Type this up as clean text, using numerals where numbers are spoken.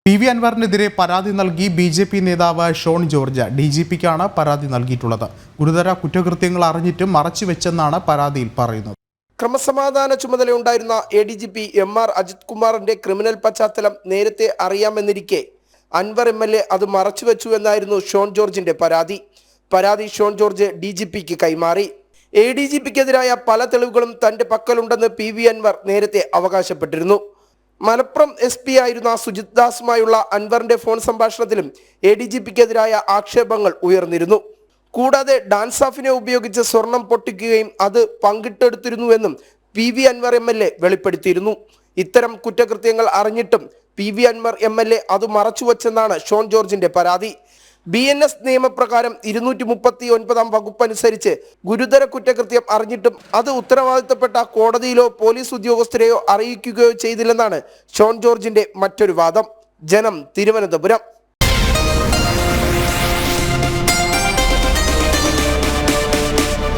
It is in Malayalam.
പി വി അൻവറിനെതിരെ പരാതി നൽകി ബി.ജെ.പി. നേതാവ് ഷോൺ ജോർജ് ഡി.ജി.പിക്കാണ് പരാതി നൽകിയിട്ടുള്ളത്. ഗുരുതര കുറ്റകൃത്യങ്ങൾ അറിഞ്ഞിട്ടും മറച്ചുവെച്ചെന്നാണ് പരാതിയിൽ പറയുന്നത്. ക്രമസമാധാന ചുമതലയുണ്ടായിരുന്ന എ.ഡി.ജി.പി. എം.ആർ. അജിത് കുമാറിന്റെ ക്രിമിനൽ പശ്ചാത്തലം നേരത്തെ അറിയാമെന്നിരിക്കെ അൻവർ എം.എൽ.എ. അത് മറച്ചുവെച്ചു എന്നായിരുന്നു ഷോൺ ജോർജിന്റെ പരാതി ഷോൺ ജോർജ് ഡി.ജി.പിക്ക് കൈമാറി. എ.ഡി.ജി.പിക്കെതിരായ പല തെളിവുകളും തന്റെ പക്കലുണ്ടെന്ന് പി വി അൻവർ നേരത്തെ അവകാശപ്പെട്ടിരുന്നു. മലപ്പുറം SP ആയിരുന്ന സുജിത് ദാസുമായുള്ള അൻവറിന്റെ ഫോൺ സംഭാഷണത്തിലും എ.ഡി.ജി.പിക്കെതിരായ ആക്ഷേപങ്ങൾ ഉയർന്നിരുന്നു. കൂടാതെ ഡാൻസ് ഓഫിനെ ഉപയോഗിച്ച് സ്വർണം പൊട്ടിക്കുകയും അത് പങ്കിട്ടെടുത്തിരുന്നുവെന്നും പി വി അൻവർ എം.എൽ.എ. വെളിപ്പെടുത്തിയിരുന്നു. ഇത്തരം കുറ്റകൃത്യങ്ങൾ അറിഞ്ഞിട്ടും പി വി അൻവർ എം.എൽ.എ. അത് മറച്ചുവെച്ചെന്നാണ് ഷോൺ ജോർജിന്റെ പരാതി. BNS നിയമപ്രകാരം 239 വകുപ്പ് അനുസരിച്ച് ഗുരുതര കുറ്റകൃത്യം അറിഞ്ഞിട്ടും അത് ഉത്തരവാദിത്തപ്പെട്ട കോടതിയിലോ പോലീസ് ഉദ്യോഗസ്ഥരെയോ അറിയിക്കുകയോ ചെയ്തില്ലെന്നാണ് ഷോൺ ജോർജിന്റെ മറ്റൊരു വാദം. ജനം, തിരുവനന്തപുരം.